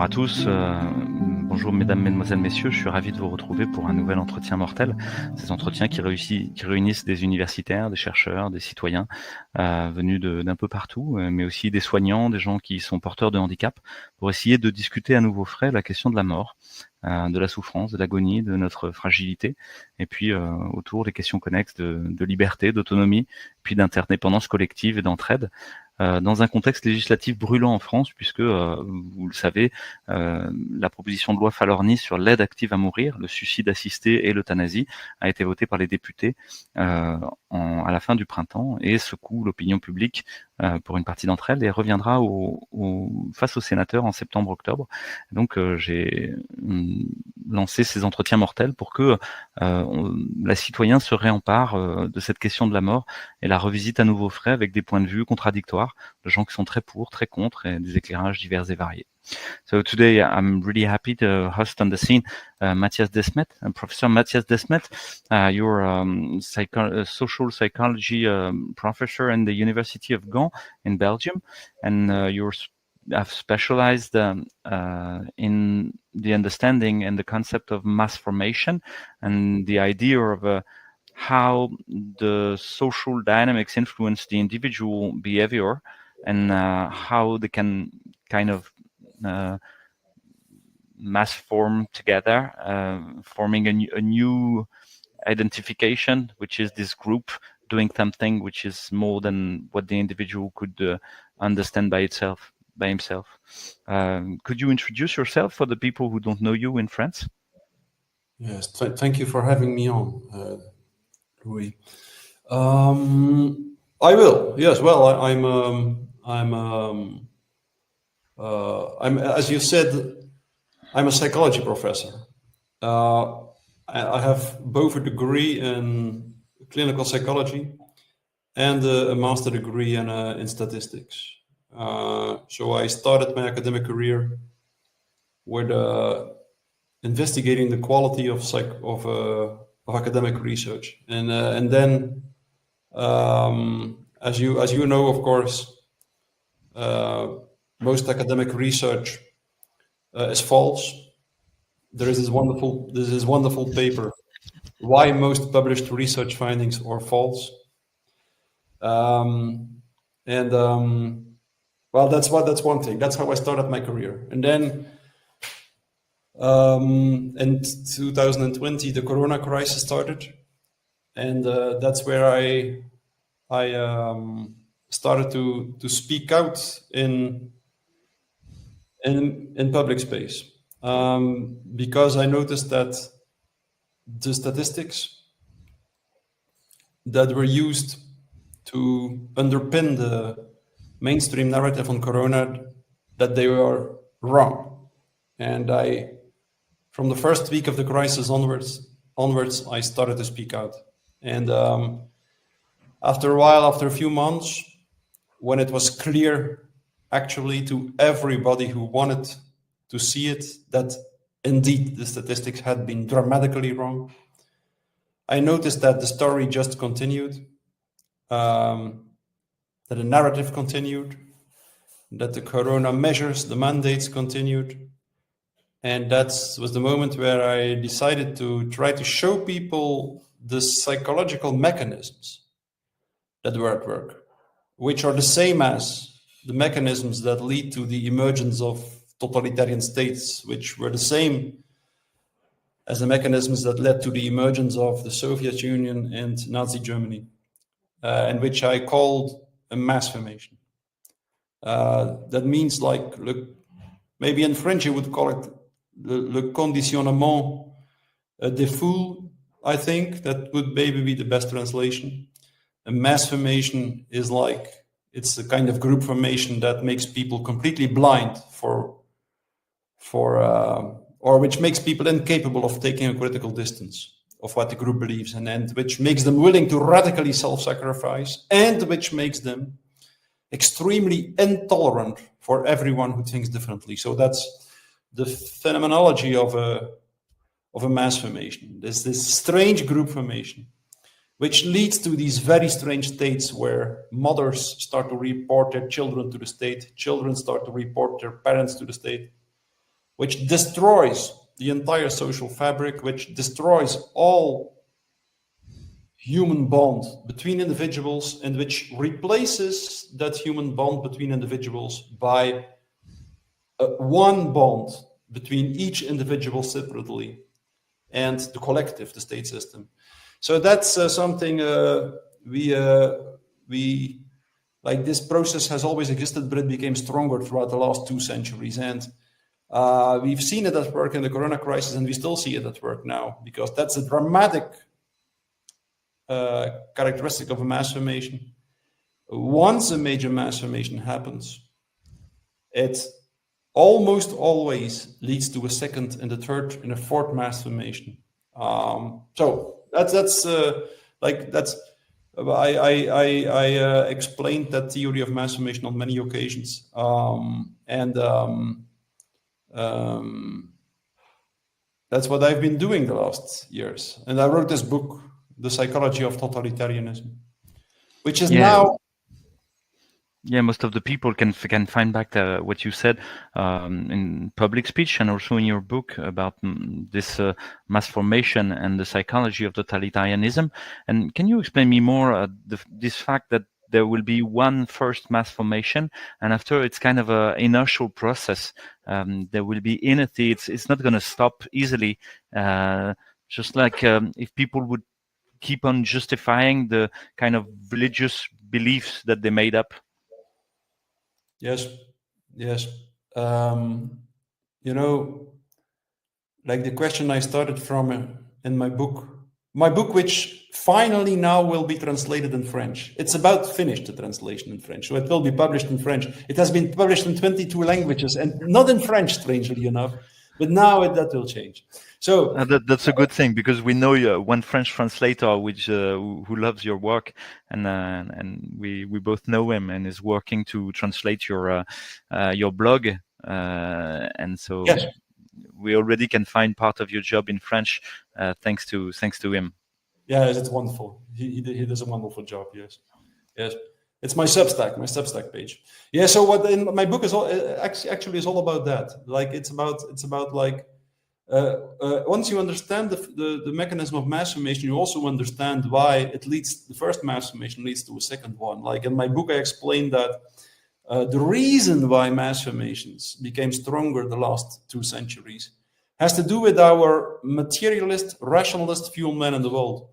Bonjour à tous, bonjour mesdames, mesdemoiselles, messieurs, je suis ravi de vous retrouver pour un nouvel entretien mortel. Ces entretiens qui réunissent des universitaires, des chercheurs, des citoyens venus d'un peu partout, mais aussi des soignants, des gens qui sont porteurs de handicap, pour essayer de discuter à nouveau frais la question de la mort, de la souffrance, de l'agonie, de notre fragilité, et puis autour des questions connexes de liberté, d'autonomie, puis d'interdépendance collective et d'entraide. Dans un contexte législatif brûlant en France, puisque, vous le savez, la proposition de loi Falorni sur l'aide active à mourir, le suicide assisté et l'euthanasie a été votée par les députés à la fin du printemps et secoue l'opinion publique pour une partie d'entre elles et reviendra face aux sénateurs en septembre-octobre. Donc j'ai lancé ces entretiens mortels pour que la citoyen se réempare de cette question de la mort et la revisite à nouveau frais avec des points de vue contradictoires, de gens qui sont très pour, très contre et des éclairages divers et variés. So today I'm really happy to host on the scene Mattias Desmet, Professor Mattias Desmet. You're a social psychology professor in the University of Gand in Belgium, and have specialized in the understanding and the concept of mass formation and the idea of how the social dynamics influence the individual behavior and how they can kind of mass form together, forming a new identification, which is this group doing something which is more than what the individual could understand by himself. Could you introduce yourself for the people who don't know you in France? Yes, thank you for having me on, Louis. I will. Yes. Well, I'm as you said, I'm a psychology professor. I have both a degree in clinical psychology and a master degree in statistics. So I started my academic career with investigating the quality of academic research, and then, as you know, of course, most academic research is false. There is this wonderful paper, "Why Most Published Research Findings Are False," well, that's one thing. That's how I started my career, and then in 2020 the Corona crisis started, and that's where I started to speak out in public space, because I noticed that the statistics that were used to underpin the mainstream narrative on Corona, that they were wrong. And from the first week of the crisis onwards, I started to speak out. And after a few months, when it was clear actually to everybody who wanted to see it that indeed the statistics had been dramatically wrong, I noticed that the story just continued, that the narrative continued, that the Corona measures, the mandates continued. And that was the moment where I decided to try to show people the psychological mechanisms that were at work, which are the same as the mechanisms that lead to the emergence of totalitarian states, which were the same as the mechanisms that led to the emergence of the Soviet Union and Nazi Germany, and which I called a mass formation. That means, like, maybe in French you would call it le conditionnement des foules. I think that would maybe be the best translation. A mass formation is like, it's a kind of group formation that makes people completely blind or which makes people incapable of taking a critical distance of what the group believes, and which makes them willing to radically self-sacrifice, and which makes them extremely intolerant for everyone who thinks differently. So that's the phenomenology of a mass formation. There's this strange group formation, which leads to these very strange states where mothers start to report their children to the state, children start to report their parents to the state, which destroys the entire social fabric, which destroys all human bond between individuals, and which replaces that human bond between individuals by one bond between each individual separately and the collective, the state system. So that's something we like. This process has always existed, but it became stronger throughout the last 2 centuries. And we've seen it at work in the Corona crisis, and we still see it at work now, because that's a dramatic characteristic of a mass formation. Once a major mass formation happens, it almost always leads to a second and a third and a fourth mass formation. So that's I explained that theory of mass formation on many occasions, that's what I've been doing the last years. And I wrote this book, The Psychology of Totalitarianism, which is now. Yeah, most of the people can find back what you said in public speech and also in your book about this mass formation and the psychology of totalitarianism. And can you explain me more this fact that there will be one first mass formation, and after it's kind of a inertial process. There will be inertia. It's not going to stop easily. Just like if people would keep on justifying the kind of religious beliefs that they made up. Yes. You know, like the question I started from in my book, which finally now will be translated in French. It's about finished, the translation in French. So it will be published in French. It has been published in 22 languages and not in French, strangely enough. But now that will change. So that's a good thing, because we know one French translator who loves your work, and we both know him, and is working to translate your blog, and so yes. We already can find part of your job in French thanks to him. Yeah, it's wonderful. He does a wonderful job. Yes. It's my Substack page. Yeah. So what in my book is actually is all about that. Like it's about like once you understand the mechanism of mass formation, you also understand why the first mass formation leads to a second one. Like in my book, I explained that the reason why mass formations became stronger the last 2 centuries has to do with our materialist, rationalist view on man in the world.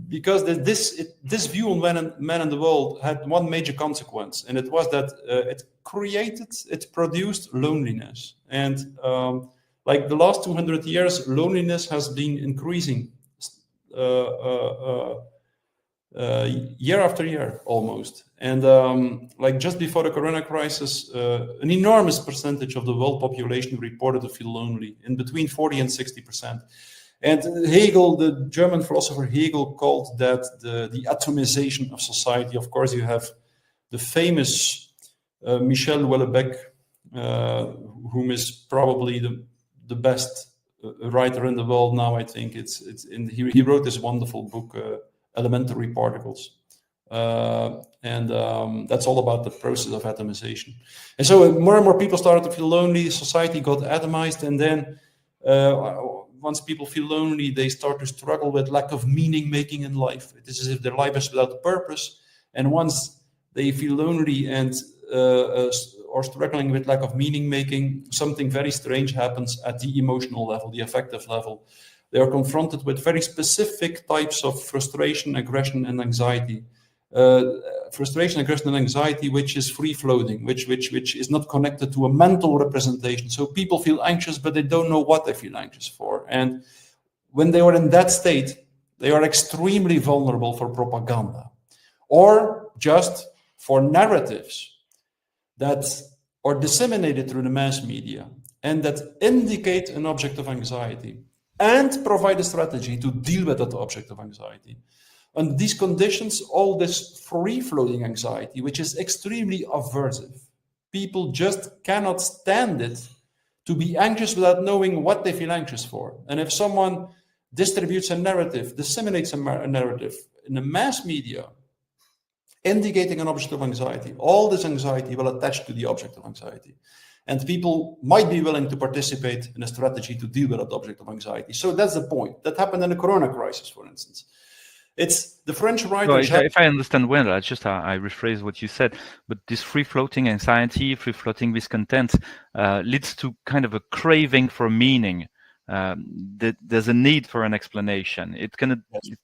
Because this view on man in the world had one major consequence, and it was that it produced loneliness. And like the last 200 years, loneliness has been increasing year after year almost. And like just before the Corona crisis, an enormous percentage of the world population reported to feel lonely, in between 40 and 60%. And Hegel, the German philosopher Hegel, called that the atomization of society. Of course, you have the famous Michel Houellebecq, whom is probably the best writer in the world now. I think he wrote this wonderful book, Elementary Particles, and that's all about the process of atomization. And so more and more people started to feel lonely. Society got atomized, and then once people feel lonely, they start to struggle with lack of meaning making in life. It is as if their life is without purpose. And once they feel lonely and or struggling with lack of meaning making, something very strange happens at the emotional level, the affective level. They are confronted with very specific types of frustration, aggression, and anxiety. Frustration, aggression, and anxiety, which is free-floating, which is not connected to a mental representation. So people feel anxious, but they don't know what they feel anxious for. And when they are in that state, they are extremely vulnerable for propaganda, or just for narratives that are disseminated through the mass media and that indicate an object of anxiety and provide a strategy to deal with that object of anxiety. Under these conditions, all this free-floating anxiety, which is extremely aversive, people just cannot stand it to be anxious without knowing what they feel anxious for. And if someone distributes a narrative, disseminates a narrative in the mass media, indicating an object of anxiety, all this anxiety will attach to the object of anxiety. And people might be willing to participate in a strategy to deal with that object of anxiety. So that's the point. That happened in the Corona crisis, for instance. It's the French writers. No, if I understand well, I rephrase what you said. But this free-floating anxiety, free-floating discontent, leads to kind of a craving for meaning. That there's a need for an explanation. It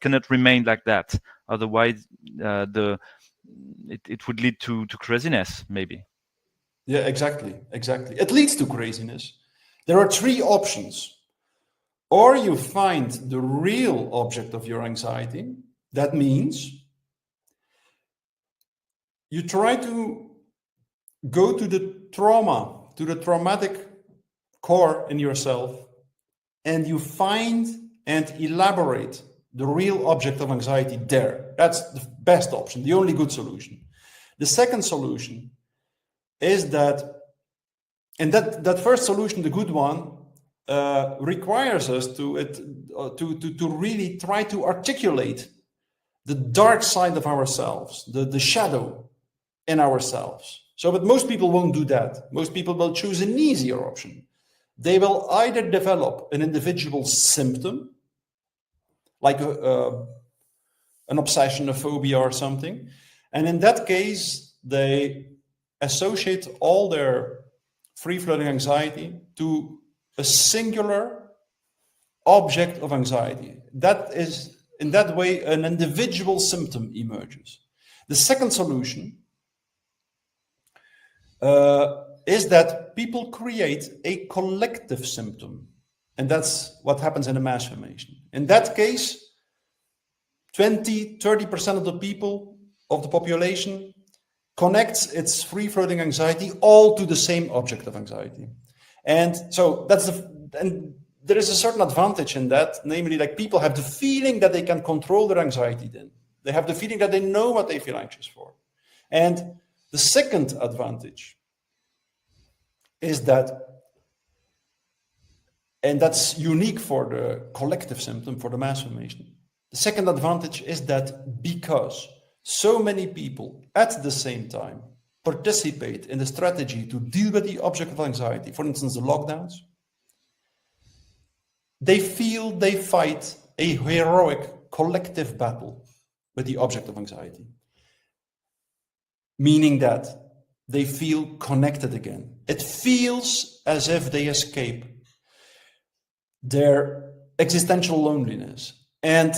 cannot remain like that. Otherwise, it would lead to craziness, maybe. Yeah, exactly. It leads to craziness. There are three options. Or you find the real object of your anxiety. That means you try to go to the trauma, to the traumatic core in yourself, and you find and elaborate the real object of anxiety there. That's the best option, the only good solution. The second solution is that, and that first solution, the good one, requires us to really try to articulate the dark side of ourselves, the shadow in ourselves. So, but most people won't do that. Most people will choose an easier option. They will either develop an individual symptom, like an obsession, a phobia or something. And in that case, they associate all their free-floating anxiety to a singular object of anxiety. That is, in that way, an individual symptom emerges. The second solution is that people create a collective symptom. And that's what happens in a mass formation. In that case, 20-30% of the people, of the population, connects its free-floating anxiety all to the same object of anxiety. And so and there is a certain advantage in that, namely, like, people have the feeling that they can control their anxiety then. They have the feeling that they know what they feel anxious for. And the second advantage is that, and that's unique for the collective symptom, for the mass formation. The second advantage is that because so many people at the same time participate in the strategy to deal with the object of anxiety, for instance, the lockdowns, they feel they fight a heroic collective battle with the object of anxiety, meaning that they feel connected again. It feels as if they escape their existential loneliness. And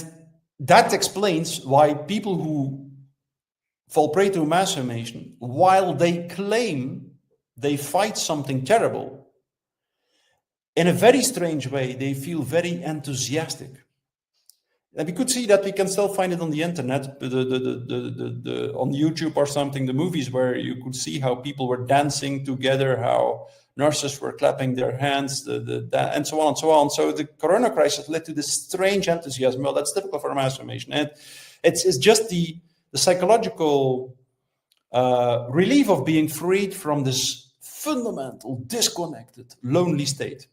that explains why people who fall prey to mass formation, while they claim they fight something terrible, in a very strange way, they feel very enthusiastic. And we could see that. We can still find it on the internet, on YouTube or something, the movies where you could see how people were dancing together, how nurses were clapping their hands, and so on and so on. So the Corona crisis led to this strange enthusiasm. Well, that's typical for mass formation. And it's just the psychological relief of being freed from this fundamental, disconnected, lonely state.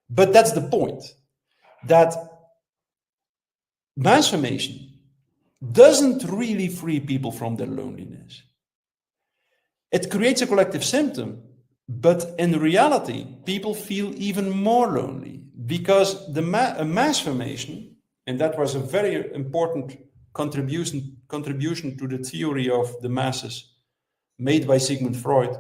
But that's the point, that mass formation doesn't really free people from their loneliness. It creates a collective symptom, but in reality, people feel even more lonely, because a mass formation, and that was a very important contribution to the theory of the masses made by Sigmund Freud.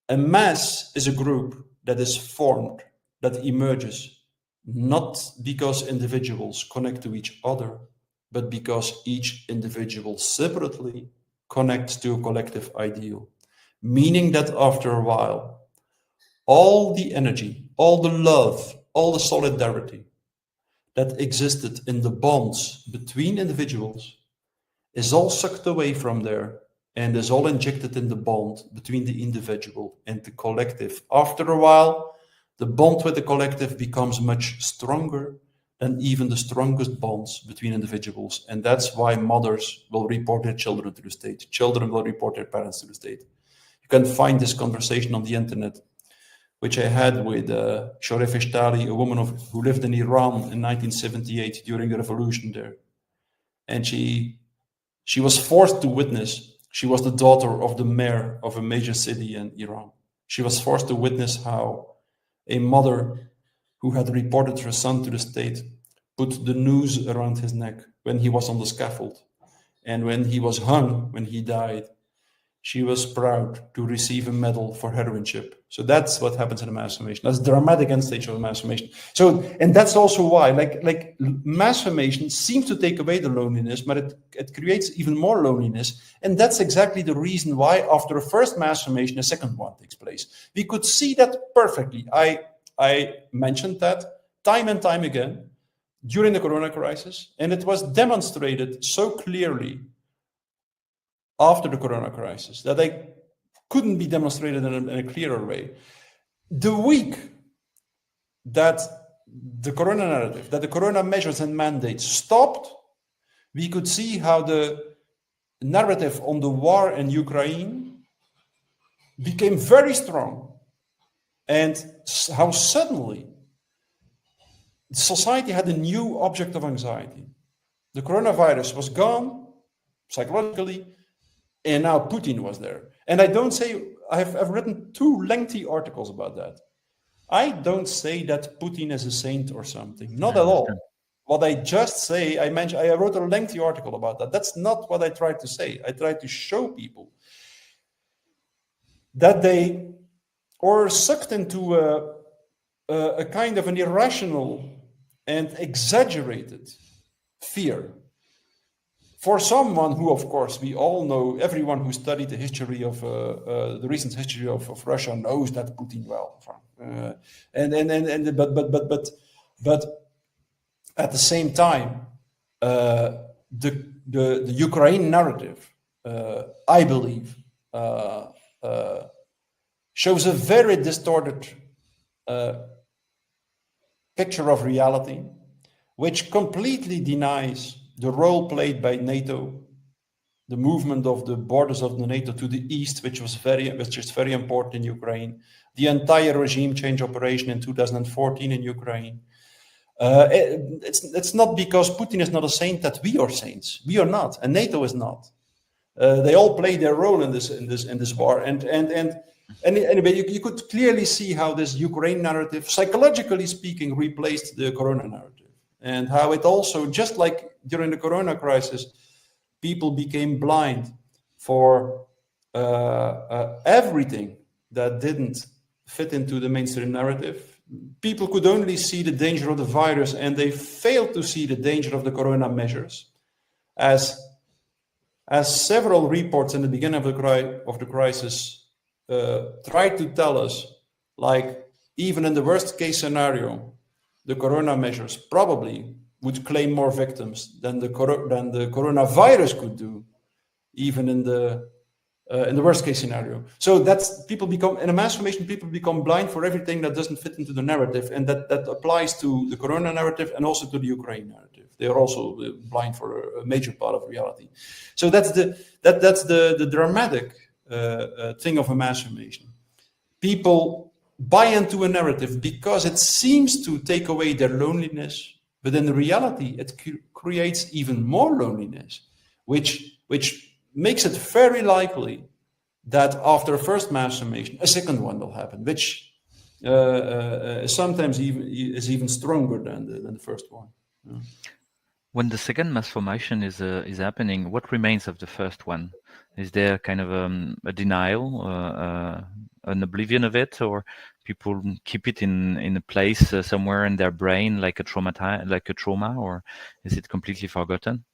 A mass is a group that is formed, that emerges, not because individuals connect to each other, but because each individual separately connects to a collective ideal. Meaning that after a while, all the energy, all the love, all the solidarity that existed in the bonds between individuals is all sucked away from there and is all injected in the bond between the individual and the collective. After a while, the bond with the collective becomes much stronger than even the strongest bonds between individuals. And that's why mothers will report their children to the state. Children will report their parents to the state. You can find this conversation on the internet, which I had with Shoref Eshtari, a woman who lived in Iran in 1978 during the revolution there. And she was forced to witness. She was the daughter of the mayor of a major city in Iran. She was forced to witness how a mother who had reported her son to the state put the noose around his neck when he was on the scaffold. And when he was hung, when he died, she was proud to receive a medal for heroineship. So that's what happens in a mass formation. That's the dramatic end stage of a mass formation. So, and that's also why, like mass formation seems to take away the loneliness, but it creates even more loneliness. And that's exactly the reason why after a first mass formation, a second one takes place. We could see that perfectly. I mentioned that time and time again during the Corona crisis, and it was demonstrated so clearly after the Corona crisis that they couldn't be demonstrated in a clearer way. The week that the Corona narrative, that the Corona measures and mandates stopped, we could see how the narrative on the war in Ukraine became very strong, and how suddenly society had a new object of anxiety. The coronavirus was gone psychologically, and now Putin was there. And I don't say, I've written 2 lengthy articles about that. I don't say that Putin is a saint or something, not at all. What I just say, I wrote a lengthy article about that. That's not what I tried to say. I tried to show people that they are sucked into a kind of an irrational and exaggerated fear. For someone who, of course, we all know, everyone who studied the history of the recent history of Russia knows that Putin well. But at the same time, the Ukraine narrative, I believe, shows a very distorted picture of reality, which completely denies the role played by NATO, the movement of the borders of the NATO to the east, which is very important in Ukraine, the entire regime change operation in 2014 in Ukraine. It's not because Putin is not a saint that we are saints. We are not, and NATO is not. They all play their role in this war, and anyway, you could clearly see how this Ukraine narrative, psychologically speaking, replaced the Corona narrative, and how it also, just like during the Corona crisis, people became blind for everything that didn't fit into the mainstream narrative. People could only see the danger of the virus, and they failed to see the danger of the Corona measures. As several reports in the beginning of the crisis tried to tell us, like, even in the worst case scenario, the Corona measures probably would claim more victims than the coronavirus could do, even in the worst case scenario. So that's, people become, in a mass formation, people become blind for everything that doesn't fit into the narrative, and that applies to the Corona narrative and also to the Ukraine narrative. They are also blind for a major part of reality. So that's the dramatic thing of a mass formation. People buy into a narrative because it seems to take away their loneliness, but in reality, it creates even more loneliness, which makes it very likely that after a first mass formation, a second one will happen, which sometimes is even stronger than the first one. Yeah. When the second mass formation is happening, what remains of the first one? Is there kind of a denial, an oblivion of it, or people keep it in a place somewhere in their brain, like a trauma, or is it completely forgotten?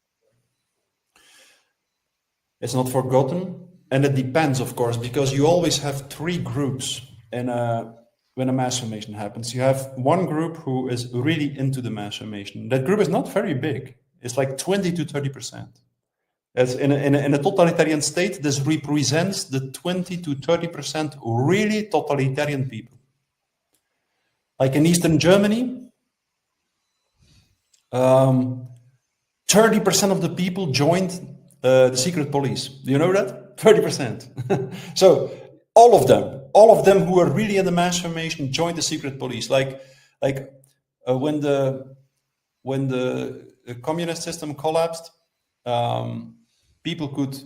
It's not forgotten, and it depends, of course, because you always have 3 groups when a mass formation happens. You have one group who is really into the mass formation. That group is not very big. It's like 20 to 30%. As in a totalitarian state, this represents the 20 to 30% really totalitarian people. Like in Eastern Germany, 30% of the people joined the secret police. Do you know that? 30%. So all of them who are really in the mass formation joined the secret police. When the communist system collapsed, people could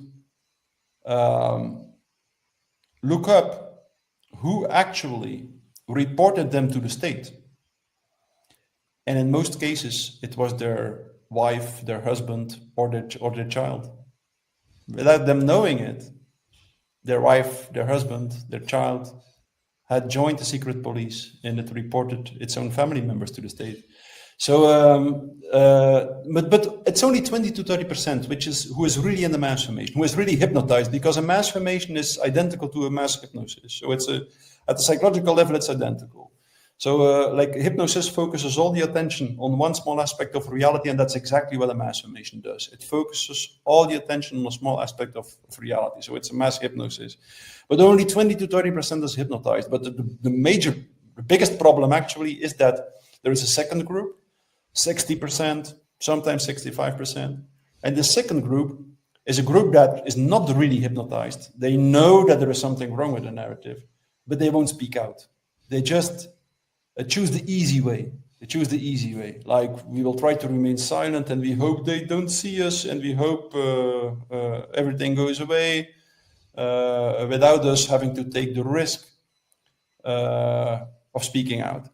look up who actually reported them to the state. And in most cases, it was their wife, their husband, or their child. Without them knowing it, their wife, their husband, their child had joined the secret police, and it reported its own family members to the state. So, but it's only 20 to 30%, which is who is really in the mass formation, who is really hypnotized, because a mass formation is identical to a mass hypnosis. So it's at the psychological level, it's identical. So like hypnosis focuses all the attention on one small aspect of reality, and that's exactly what a mass formation does. It focuses all the attention on a small aspect of reality. So it's a mass hypnosis. But only 20 to 30% is hypnotized. But the biggest problem actually is that there is a second group, 60%, sometimes 65%. And the second group is a group that is not really hypnotized. They know that there is something wrong with the narrative, but they won't speak out. They just choose the easy way. They choose the easy way. Like, we will try to remain silent, and we hope they don't see us, and we hope everything goes away without us having to take the risk of speaking out.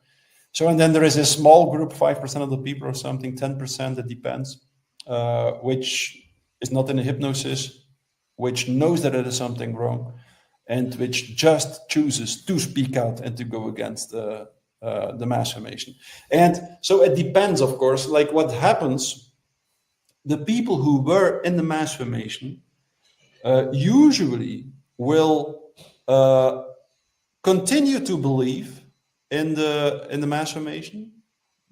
So, and then there is a small group, 5% of the people or something, 10%, it depends, which is not in a hypnosis, which knows that there is something wrong, and which just chooses to speak out and to go against the mass formation. And so it depends, of course, like what happens. The people who were in the mass formation usually will continue to believe in the mass formation,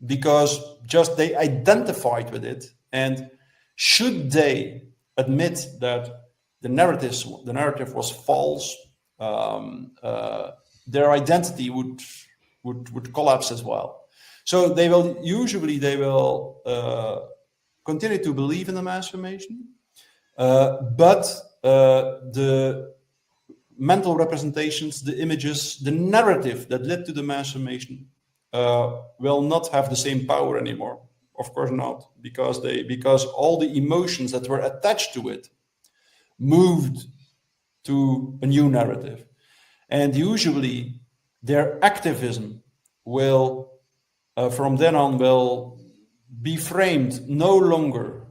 because just they identified with it, and should they admit that the narrative was false, their identity would collapse as well. So they will continue to believe in the mass formation, but the mental representations, the images, the narrative that led to the mass formation will not have the same power anymore. Of course not, because all the emotions that were attached to it moved to a new narrative. And usually their activism will, from then on, will be framed no longer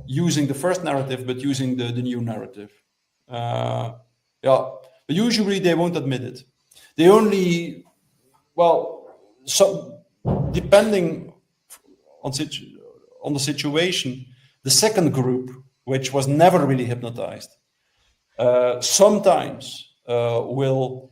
using the first narrative, but using the new narrative. But usually they won't admit it. They only, depending on the situation, the second group, which was never really hypnotized, sometimes will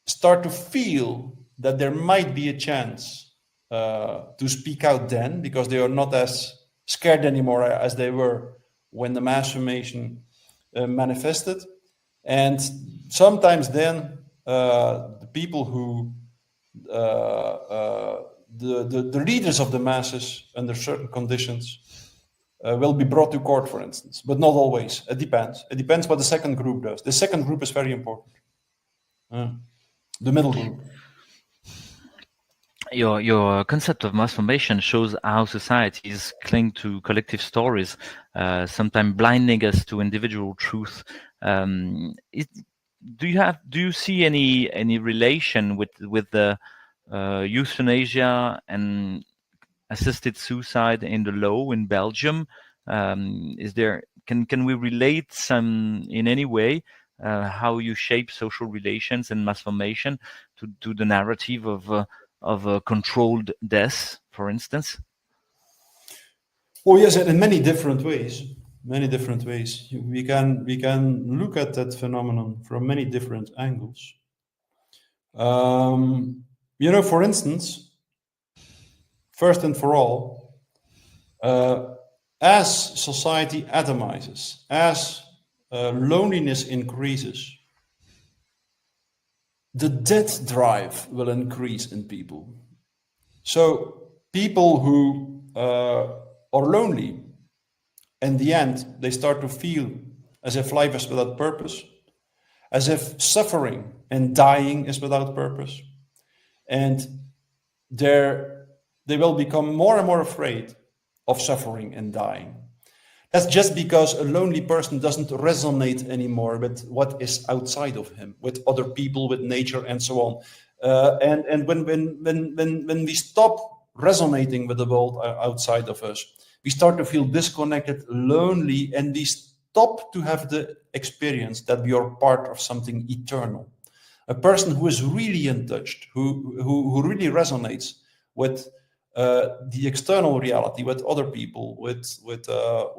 start to feel that there might be a chance to speak out then, because they are not as scared anymore as they were when the mass formation manifested. And sometimes then the people who the leaders of the masses under certain conditions will be brought to court, for instance, but not always. It depends. It depends what the second group does. The second group is very important. The middle group. Your concept of mass formation shows how societies cling to collective stories, sometimes blinding us to individual truth. Do you see any relation with the euthanasia and assisted suicide in the law in Belgium? Can we relate in any way how you shape social relations and mass formation to the narrative of a controlled death, for instance? Oh yes, in many different ways. Many different ways. We can look at that phenomenon from many different angles. For instance, first and for all, as society atomizes, as loneliness increases, the death drive will increase in people. So people who are lonely, in the end, they start to feel as if life is without purpose, as if suffering and dying is without purpose. And they will become more and more afraid of suffering and dying. That's just because a lonely person doesn't resonate anymore with what is outside of him, with other people, with nature, and so on. And when we stop resonating with the world outside of us, we start to feel disconnected, lonely, and we stop to have the experience that we are part of something eternal. A person who is really in touch, who really resonates with the external reality, with other people, with the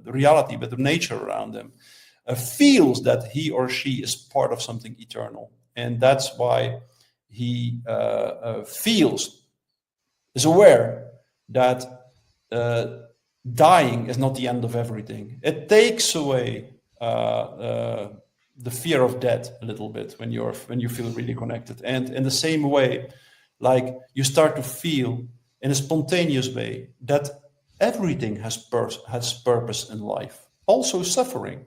reality, with the nature around them, feels that he or she is part of something eternal, and that's why he is aware that dying is not the end of everything. It takes away the fear of death a little bit when you feel really connected, and in the same way, like you start to feel in a spontaneous way that everything has purpose in life, also suffering,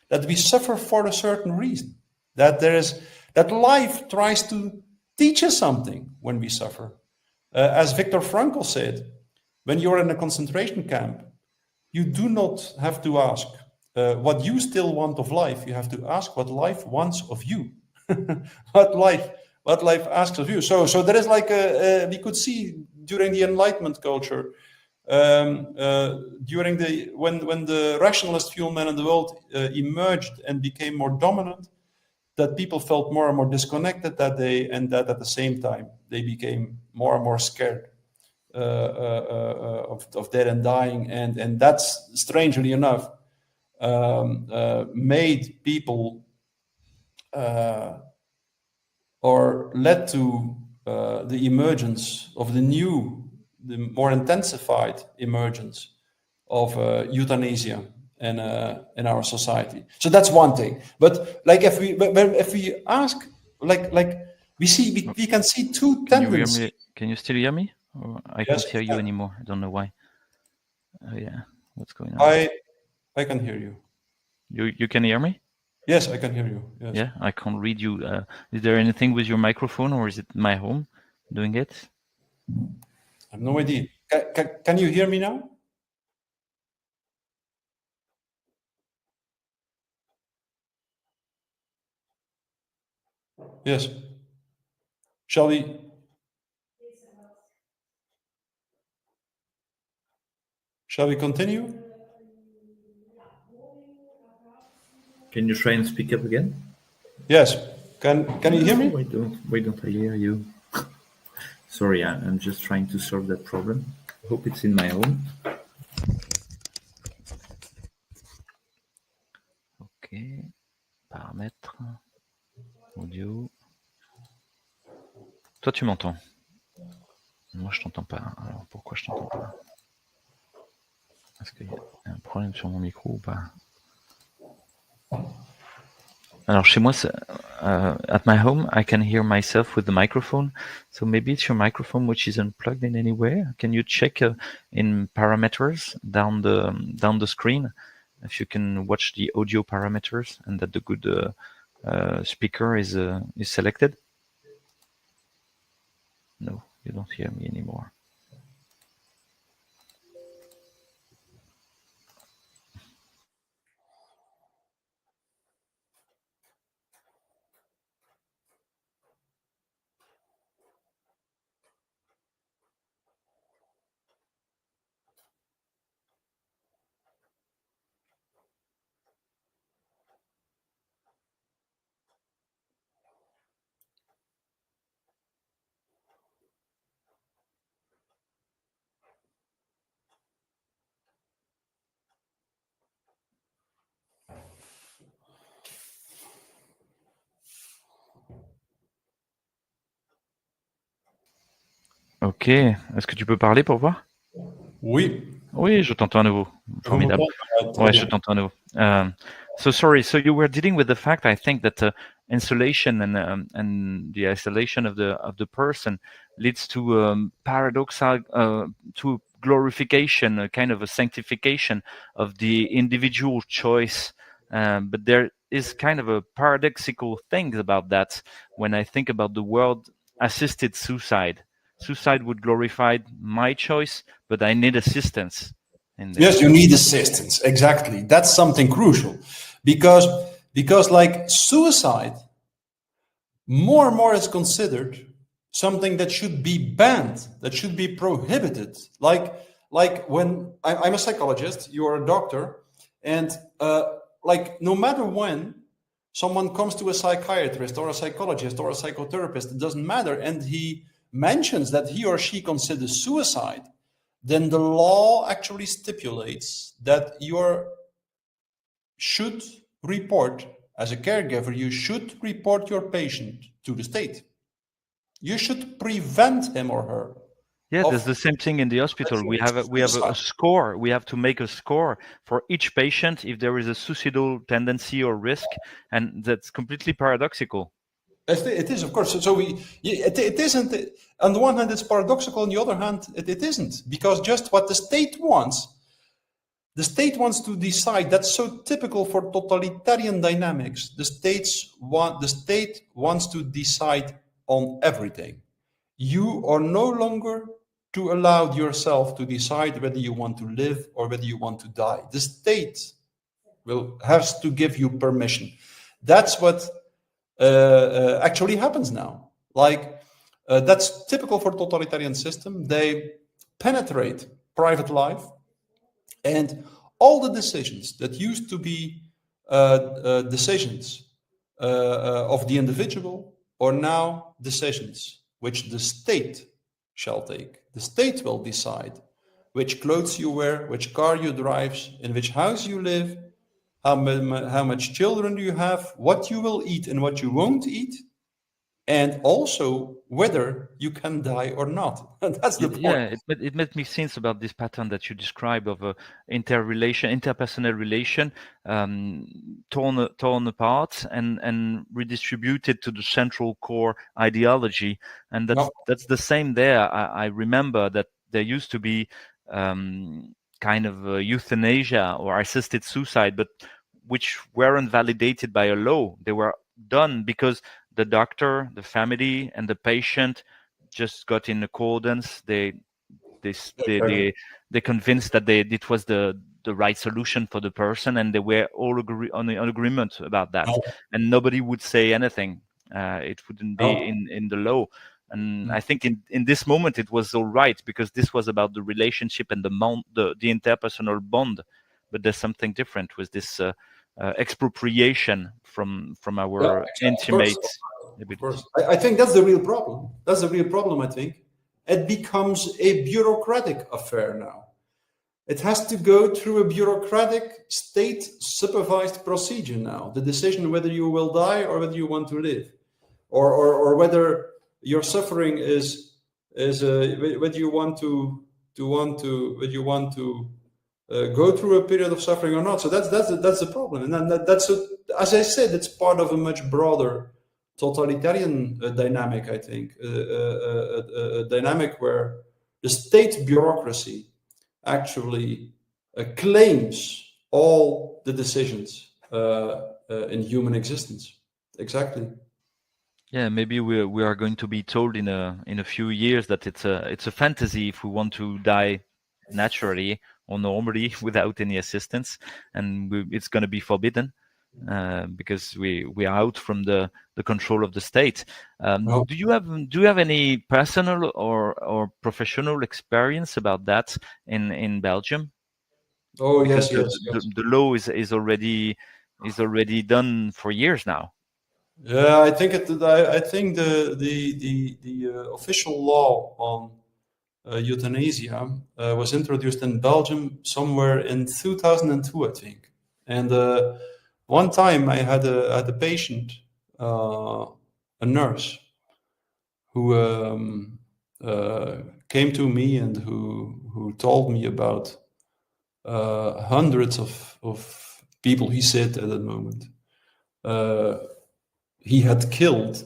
that we suffer for a certain reason, that life tries to teach us something when we suffer. As Viktor Frankl said, when you're in a concentration camp, you do not have to ask what you still want of life. You have to ask what life wants of you. what life asks of you. So there is like we could see during the Enlightenment culture, when the rationalist few men in the world emerged and became more dominant, that people felt more and more disconnected that day, and that at the same time they became more and more scared of death and dying, and that's strangely enough made people or led to the emergence of the more intensified emergence of euthanasia in our society. So that's one thing. But like if we ask, like we can see two tendencies. Can you still hear me? Or I can't hear you anymore. I don't know why. Oh yeah, what's going on? I can hear you. You can hear me? Yes, I can hear you. Yes. Yeah, I can't read you. Is there anything with your microphone, or is it my home doing it? I have no idea. Can you hear me now? Yes. Shall we continue? Can you try and speak up again? Yes. Can you hear me? Why don't I hear you? Sorry, I'm just trying to solve that problem. Hope it's in my home. Ok. Paramètres. Audio. Toi, tu m'entends? Moi, je t'entends pas. Alors, pourquoi je t'entends pas? Est-ce qu'il y a un problème sur mon micro ou pas? Alors, chez moi, at my home, I can hear myself with the microphone. So maybe it's your microphone which is unplugged in any way. Can you check in parameters down the screen if you can watch the audio parameters and that the good speaker is selected? No, you don't hear me anymore. Ok, est-ce que tu peux parler pour voir? Oui. Oui, je t'entends à nouveau. Formidable. Ouais, je t'entends à nouveau. So sorry. So you were dealing with the fact, I think, that insulation and the isolation of the person leads to paradoxal, to glorification, a kind of a sanctification of the individual choice. But there is kind of a paradoxical thing about that when I think about the word assisted suicide. Suicide would glorify my choice, but I need assistance. in there. Yes, you need assistance. Exactly. That's something crucial, because like suicide, more and more is considered something that should be banned, that should be prohibited. Like when I'm a psychologist, you're a doctor, and like no matter when someone comes to a psychiatrist or a psychologist or a psychotherapist, it doesn't matter, and he mentions that he or she considers suicide, then the law actually stipulates that you should report, as a caregiver, you should report your patient to the state. You should prevent him or her. Yeah, there's the same thing in the hospital. We have a score. We have to make a score for each patient if there is a suicidal tendency or risk, and that's completely paradoxical. It is, of course. So it isn't. On the one hand, it's paradoxical. On the other hand, it isn't, because just what the state wants to decide. That's so typical for totalitarian dynamics. The state wants to decide on everything. You are no longer to allow yourself to decide whether you want to live or whether you want to die. The state has to give you permission. That's what actually happens now. Like that's typical for totalitarian system. They penetrate private life, and all the decisions that used to be decisions of the individual are now decisions which the state shall take. The state will decide which clothes you wear, which car you drive, in which house you live, how much children you have, what you will eat and what you won't eat, and also whether you can die or not. That's the point. Yeah, it made me think about this pattern that you describe of interpersonal relation, torn apart and redistributed to the central core ideology, and that's the same there. I remember that there used to be kind of euthanasia or assisted suicide, but which weren't validated by a law. They were done because the doctor, the family, and the patient just got in accordance. They convinced that it was the right solution for the person, and they were all on agreement about that. And nobody would say anything. It wouldn't be in the law. And I think in this moment it was all right, because this was about the relationship and the interpersonal bond. But there's something different with this expropriation from our intimates. Of course. I think that's the real problem. That's the real problem, I think. It becomes a bureaucratic affair now. It has to go through a bureaucratic, state-supervised procedure now. The decision whether you will die or whether you want to live, or whether your suffering is whether you want to go through a period of suffering or not. So that's the problem, and that's as I said, it's part of a much broader totalitarian dynamic. I think a dynamic where the state bureaucracy actually claims all the decisions in human existence. Exactly. Yeah, maybe we are going to be told in a few years that it's a fantasy if we want to die naturally or normally without any assistance, and it's going to be forbidden because we are out from the control of the state. Do you have any personal or professional experience about that in Belgium? Oh, because yes. The law is already done for years now. Yeah, I think the official law on euthanasia was introduced in Belgium somewhere in 2002, I think. And one time I had a patient, a nurse, who came to me and who told me about hundreds of people he said at that moment he had killed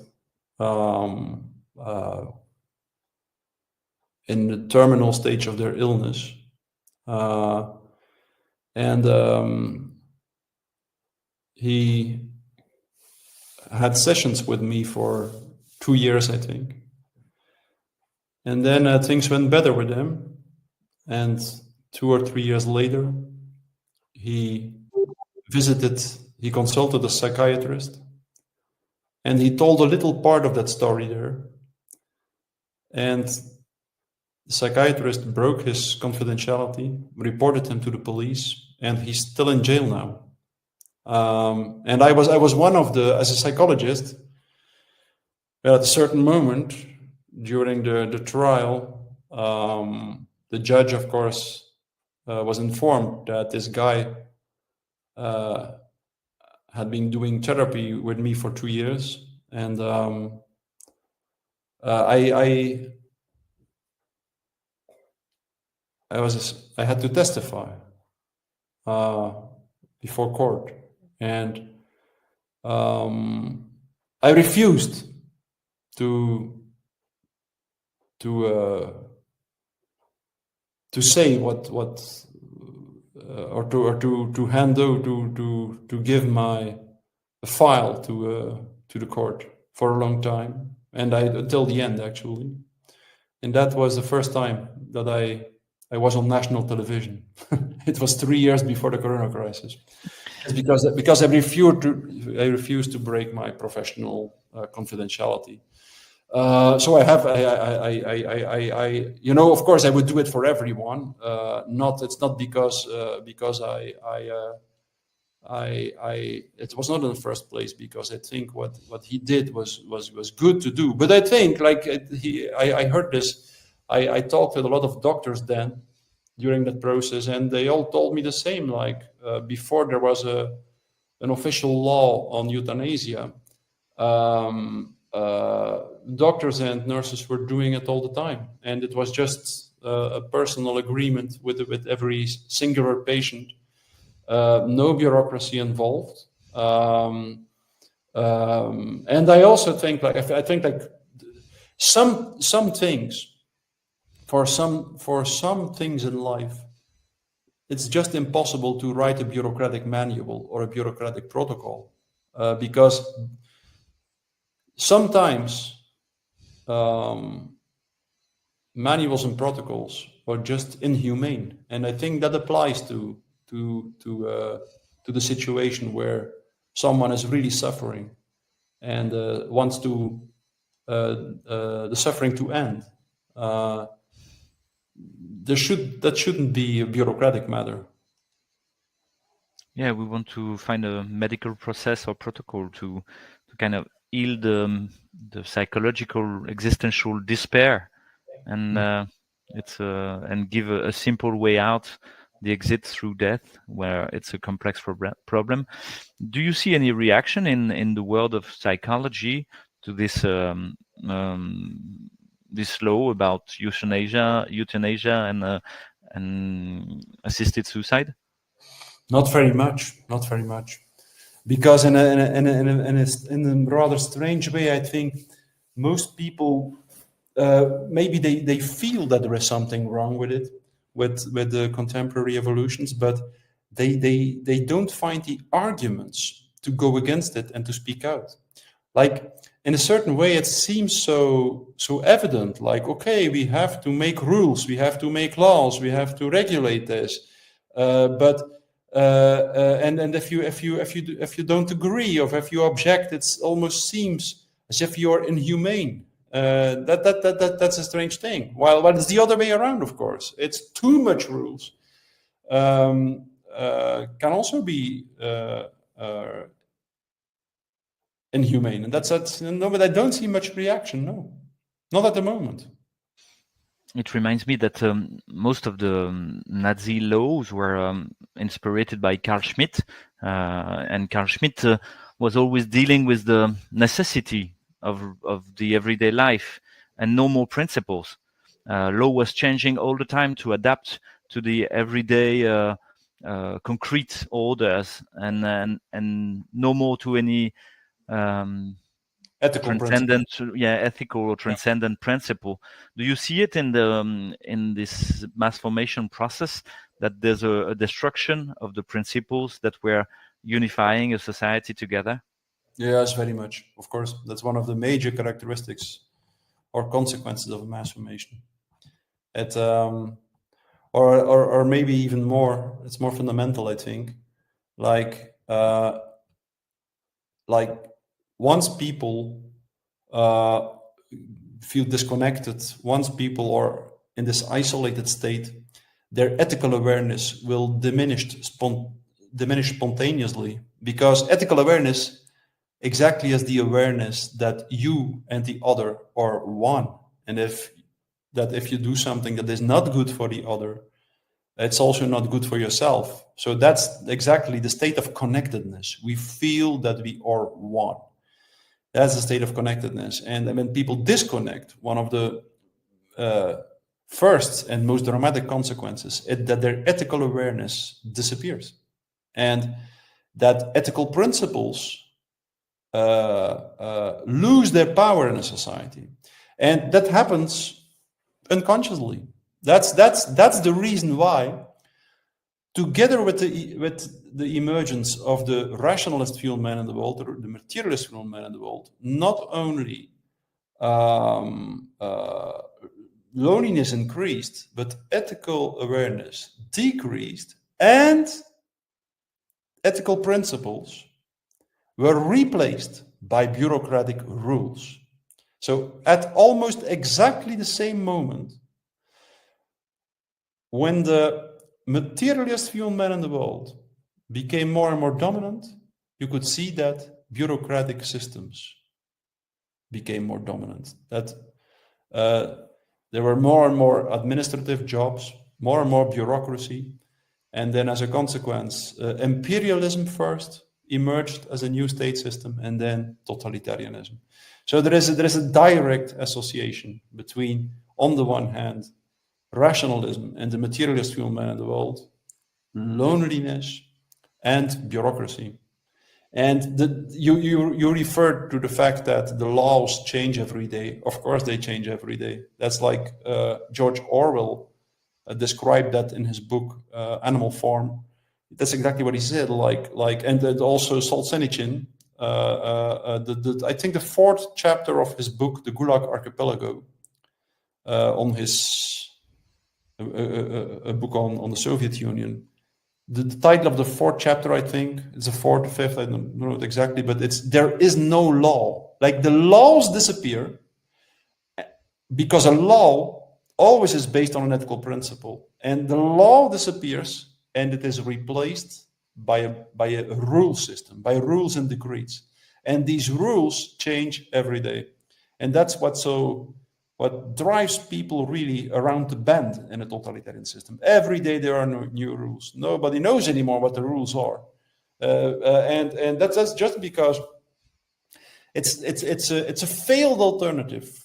in the terminal stage of their illness. He had sessions with me for 2 years, I think. And then things went better with him. And 2 or 3 years later, he consulted a psychiatrist, and he told a little part of that story there. And the psychiatrist broke his confidentiality, reported him to the police, and he's still in jail now. And I was one of as a psychologist, at a certain moment during the trial, the judge, of course, was informed that this guy had been doing therapy with me for 2 years, and I had to testify before court, and I refused to say what or to hand over to give my file to the court for a long time, and until the end actually, and that was the first time that I was on national television. It was 3 years before the Corona crisis. It's because I refused to break my professional confidentiality. So of course I would do it for everyone. It's not because it was not in the first place, because I think what he did was good to do. But I think I heard this. I talked with a lot of doctors then during that process, and they all told me the same. Before there was an official law on euthanasia, doctors and nurses were doing it all the time, and it was just a personal agreement with every singular patient. No bureaucracy involved, and I also think some things. For some things in life, it's just impossible to write a bureaucratic manual or a bureaucratic protocol, because sometimes manuals and protocols are just inhumane, and I think that applies to the situation where someone is really suffering and wants to the suffering to end. That shouldn't be a bureaucratic matter. Yeah, we want to find a medical process or protocol to kind of heal the psychological existential despair, and and give a simple way out, the exit through death, where it's a complex problem. Do you see any reaction in the world of psychology to this this law about euthanasia and assisted suicide? Not very much, because in a rather strange way, I think most people maybe they feel that there is something wrong with it, with the contemporary evolutions, but they don't find the arguments to go against it and to speak out. In a certain way, it seems so evident. Okay, we have to make rules, we have to make laws, we have to regulate this, but if you don't agree, or if you object, it almost seems as if you're inhumane. That's a strange thing. While it's the other way around, of course. It's too much rules can also be inhumane, and that's no. But I don't see much reaction. No, not at the moment. It reminds me that most of the Nazi laws were inspired by Carl Schmitt, and Carl Schmitt was always dealing with the necessity of the everyday life and normal principles. Law was changing all the time to adapt to the everyday concrete orders, and no more to any ethical ethical or transcendent principle. Do you see it in this mass formation process, that there's a destruction of the principles that were unifying a society together? Yes, very much. Of course, that's one of the major characteristics or consequences of mass formation. or maybe even more. It's more fundamental, I think. Like once people feel disconnected, once people are in this isolated state, their ethical awareness will diminish spontaneously, because ethical awareness, exactly as the awareness that you and the other are one, and if you do something that is not good for the other, it's also not good for yourself. So that's exactly the state of connectedness. We feel that we are one. That's the state of connectedness. And when people disconnect, one of the first and most dramatic consequences is that their ethical awareness disappears, and that ethical principles lose their power in a society, and that happens unconsciously. That's the reason why, together with the emergence of the rationalist fueled man in the world, or the materialist fueled man in the world, not only loneliness increased, but ethical awareness decreased, and ethical principles were replaced by bureaucratic rules. So at almost exactly the same moment, when the materialist fueled man in the world became more and more dominant, you could see that bureaucratic systems became more dominant. That there were more and more administrative jobs, more and more bureaucracy, and then as a consequence, imperialism first emerged as a new state system, and then totalitarianism. So there is a direct association between, on the one hand, rationalism and the materialist fueled man in the world, loneliness, and bureaucracy. And you referred to the fact that the laws change every day. Of course, they change every day. That's like George Orwell described that in his book Animal Farm. That's exactly what he said. And then also Solzhenitsyn. I think the 4th chapter of his book, The Gulag Archipelago, on his a book on the Soviet Union. The title of the 4th chapter, I think, it's the 4th or 5th, I don't know it exactly, but it's "There is no law." Like the laws disappear because a law always is based on an ethical principle, and the law disappears and it is replaced by a rule system, by rules and decrees. And these rules change every day. And that's what drives people really around the bend in a totalitarian system. Every day there are new rules. Nobody knows anymore what the rules are, and that's just because it's a failed alternative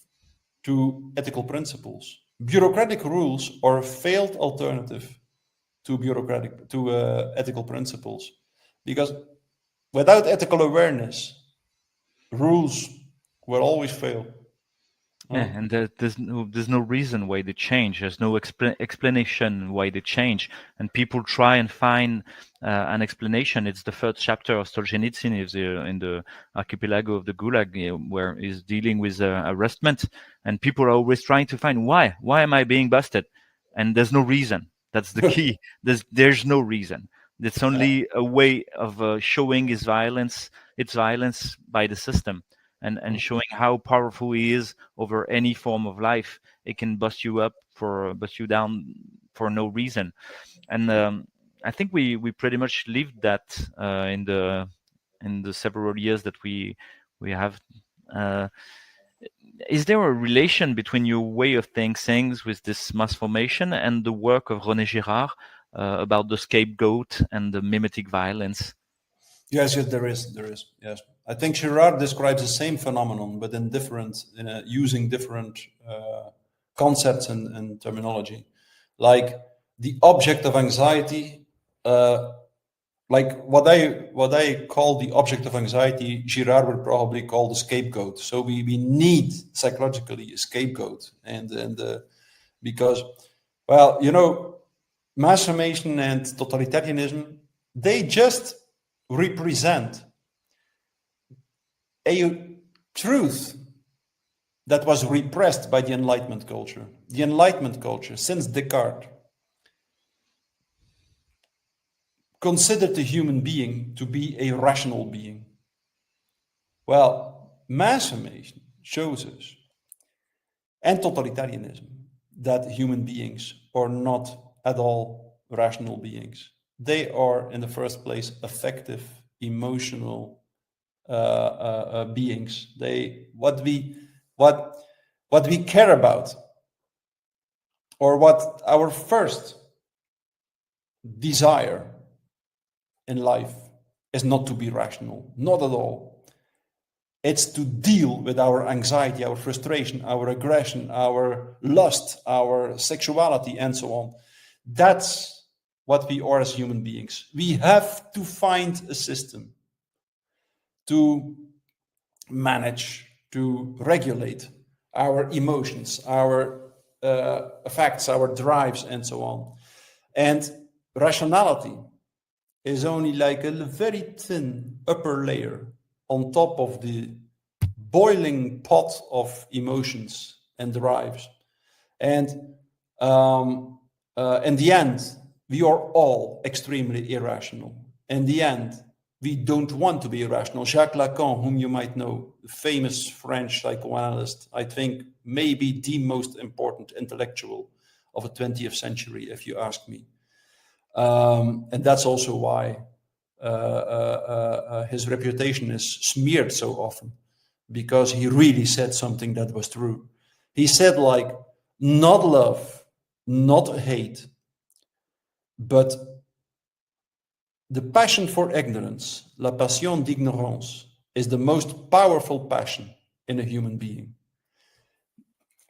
to ethical principles. Bureaucratic rules are a failed alternative to ethical principles, because without ethical awareness, rules will always fail. Yeah, and there's no reason why they change. There's no explanation why they change, and people try and find an explanation. It's the 3rd chapter of Solzhenitsyn in the archipelago of the Gulag, where he's dealing with arrestment, and people are always trying to find why am I being busted, and there's no reason. That's the key. There's no reason. It's only a way of showing its violence by the system. And showing how powerful he is over any form of life. It can bust you down for no reason. And I think we pretty much lived that in the several years that we have. Is there a relation between your way of thinking things with this mass formation and the work of René Girard about the scapegoat and the mimetic violence? Yes, there is. Yes, I think Girard describes the same phenomenon, but using different concepts and terminology. Like the object of anxiety, like what I call the object of anxiety, Girard would probably call the scapegoat. So we need psychologically a scapegoat, and because, well, mass formation and totalitarianism, they just represent a truth that was repressed by the Enlightenment culture. The Enlightenment culture, since Descartes, considered the human being to be a rational being. Well, mass formation shows us, and totalitarianism, that human beings are not at all rational beings. They are, in the first place, affective, emotional beings. What we care about, or what our first desire in life is not to be rational, not at all. It's to deal with our anxiety, our frustration, our aggression, our lust, our sexuality, and so on. That's what we are as human beings. We have to find a system to manage, to regulate our emotions, our affects, our drives, and so on. And rationality is only like a very thin upper layer on top of the boiling pot of emotions and drives. And in the end, we are all extremely irrational. In the end, we don't want to be irrational. Jacques Lacan, whom you might know, the famous French psychoanalyst, I think maybe the most important intellectual of the 20th century, if you ask me. And that's also why his reputation is smeared so often, because he really said something that was true. He said, like, not love, not hate, but the passion for ignorance, la passion d'ignorance, is the most powerful passion in a human being.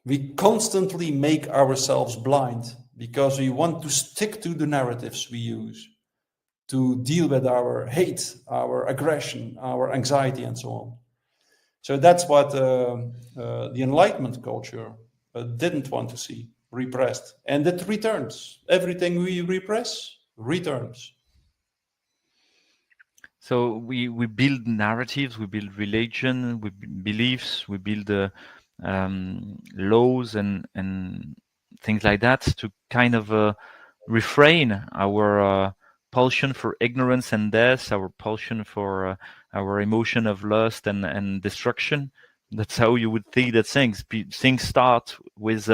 We constantly make ourselves blind because we want to stick to the narratives we use to deal with our hate, our aggression, our anxiety, and so on. So that's what the Enlightenment culture didn't want to see repressed. And it returns. Everything we repress returns. So we build narratives, we build religion, we build beliefs, we build laws and things like that to kind of refrain our pulsion for ignorance and death, our pulsion for our emotion of lust and destruction. That's how you would think that things start with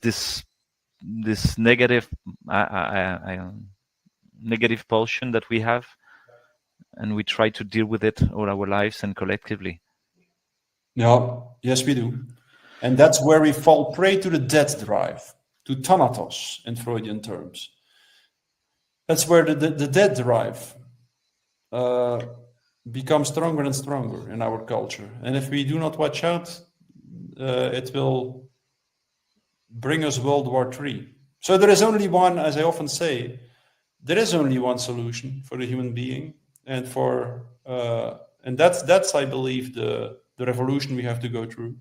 this negative negative pulsion that we have, and we try to deal with it all our lives and collectively. Yeah, yes, we do. And that's where we fall prey to the death drive, to thanatos in Freudian terms. That's where the death drive becomes stronger and stronger in our culture. And if we do not watch out, it will bring us World War III. So there is only one, as I often say, there is only one solution for the human being, and that's I believe the revolution we have to go through.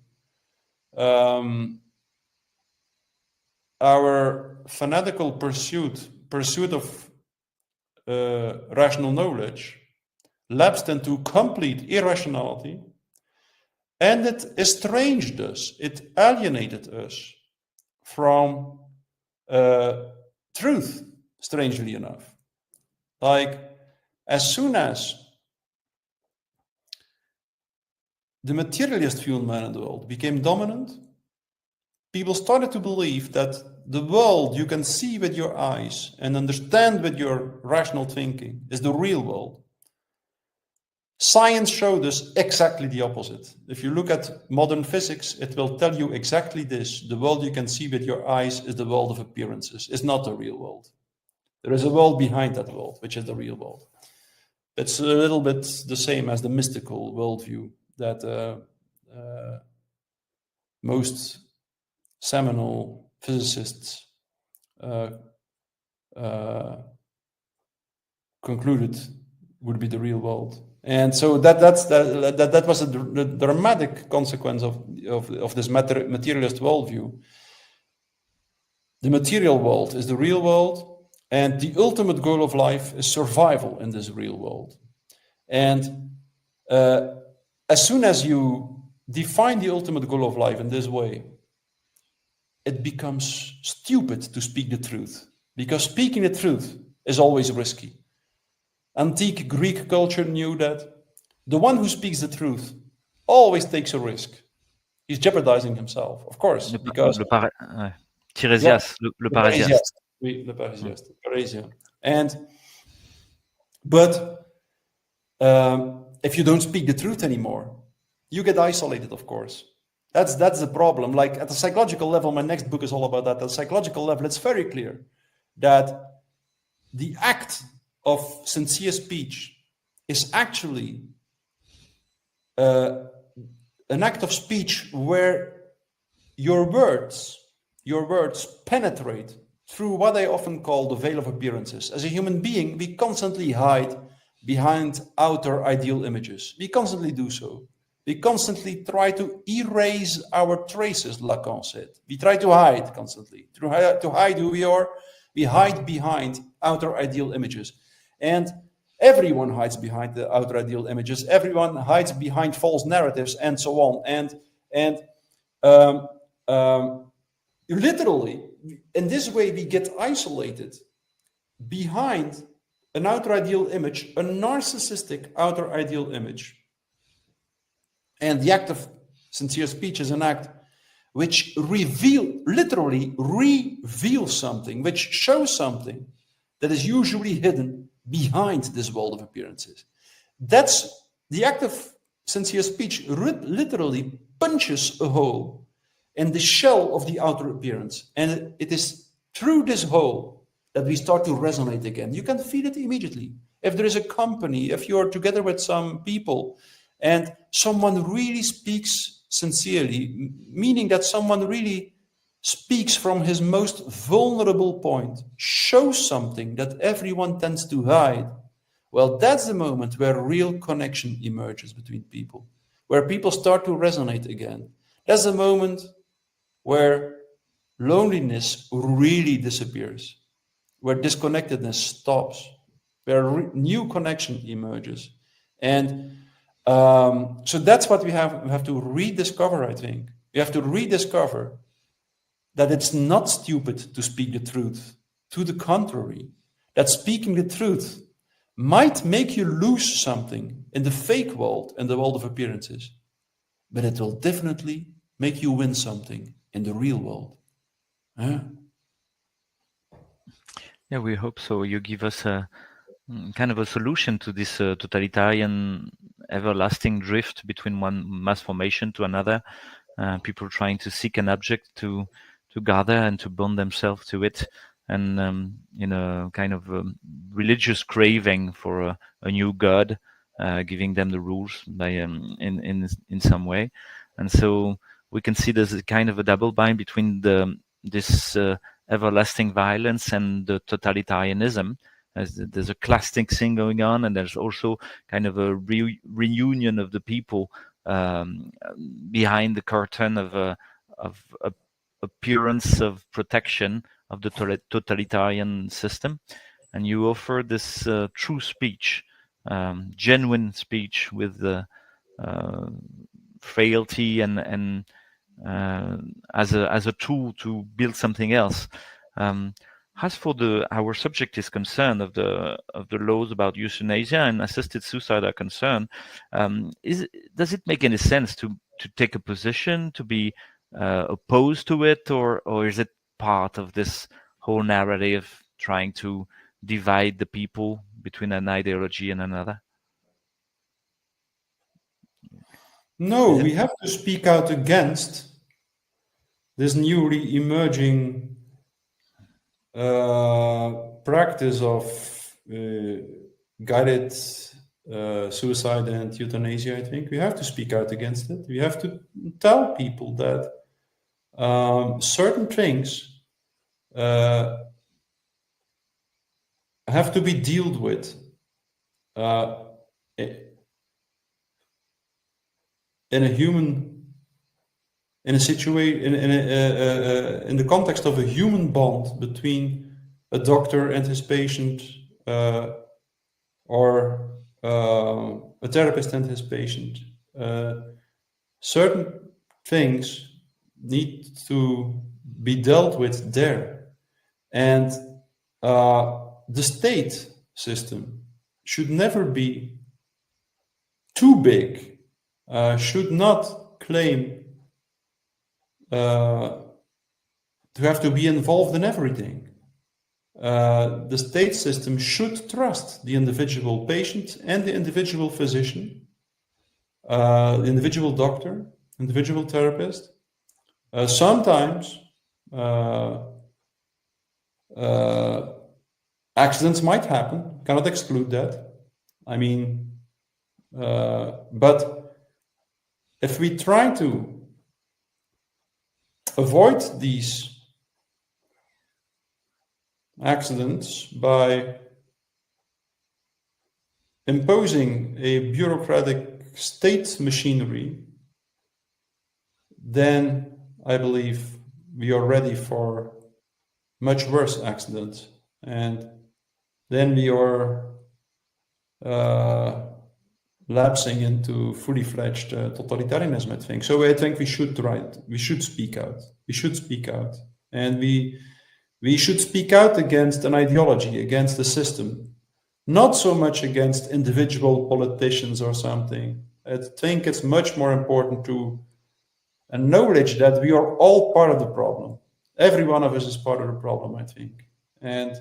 Our fanatical pursuit of rational knowledge lapsed into complete irrationality, and it estranged us, it alienated us from truth, strangely enough. Like, as soon as the materialist view of man in the world became dominant, people started to believe that the world you can see with your eyes and understand with your rational thinking is the real world. Science showed us exactly the opposite. If you look at modern physics, it will tell you exactly this. The world you can see with your eyes is the world of appearances. It's not the real world. There is a world behind that world, which is the real world. It's a little bit the same as the mystical worldview that most seminal physicists concluded would be the real world. And so that was the dramatic consequence of this materialist worldview. The material world is the real world, and the ultimate goal of life is survival in this real world. And as soon as you define the ultimate goal of life in this way, it becomes stupid to speak the truth, because speaking the truth is always risky. Antique Greek culture knew that the one who speaks the truth always takes a risk. He's jeopardizing himself, of course, because Tiresias, le Parasias. Oui, le Parasias, Parasian. But if you don't speak the truth anymore, you get isolated, of course. That's the problem. Like at the psychological level, my next book is all about that. At the psychological level, it's very clear that the act of sincere speech is actually an act of speech where your words penetrate through what I often call the veil of appearances. As a human being, we constantly hide behind outer ideal images. We constantly do so. We constantly try to erase our traces, Lacan said. We try to hide constantly. To hide who we are, we hide behind outer ideal images. And everyone hides behind the outer ideal images. Everyone hides behind false narratives and so on. And literally, in this way, we get isolated behind an outer ideal image, a narcissistic outer ideal image. And the act of sincere speech is an act which literally reveals something, which shows something that is usually hidden behind this world of appearances. That's the act of sincere speech literally punches a hole in the shell of the outer appearance. And it is through this hole that we start to resonate again. You can feel it immediately. If there is a company, if you're together with some people and someone really speaks sincerely, meaning that someone really speaks from his most vulnerable point, shows something that everyone tends to hide, well, that's the moment where real connection emerges between people, where people start to resonate again. That's the moment where loneliness really disappears, where disconnectedness stops, where new connection emerges. And so that's what we have to rediscover, I think. We have to rediscover that it's not stupid to speak the truth. To the contrary, that speaking the truth might make you lose something in the fake world and the world of appearances, but it will definitely make you win something in the real world. Huh? Yeah, we hope so. You give us a kind of a solution to this totalitarian everlasting drift between one mass formation to another, people trying to seek an object to gather and to bond themselves to it, and in a kind of religious craving for a new god, giving them the rules by in some way. And so we can see there's a kind of a double bind between this everlasting violence and the totalitarianism. There's a classic thing going on, and there's also kind of a reunion of the people behind the curtain of appearance of protection of the totalitarian system. And you offer this true speech, genuine speech with the frailty and as a tool to build something else. As for our subject is concerned, of the laws about euthanasia and assisted suicide are concerned, does it make any sense to take a position, to be opposed to it, or is it part of this whole narrative trying to divide the people between an ideology and another? No, we have to speak out against this newly emerging practice of guided suicide and euthanasia. I think we have to speak out against it. We have to tell people that certain things have to be dealt with in a human, in a situation, in the context of a human bond between a doctor and his patient, or a therapist and his patient. Certain things need to be dealt with there, and the state system should never be too big, should not claim to have to be involved in everything. The state system should trust the individual patient and the individual physician, the individual doctor, individual therapist. Sometimes accidents might happen, cannot exclude that. I mean, but if we try to avoid these accidents by imposing a bureaucratic state machinery, then I believe we are ready for much worse accidents, and then we are lapsing into fully fledged totalitarianism, I think. So I think we should try it. We should speak out. We should speak out, and we should speak out against an ideology, against the system, not so much against individual politicians or something. I think it's much more important to acknowledge that we are all part of the problem. Every one of us is part of the problem, I think. And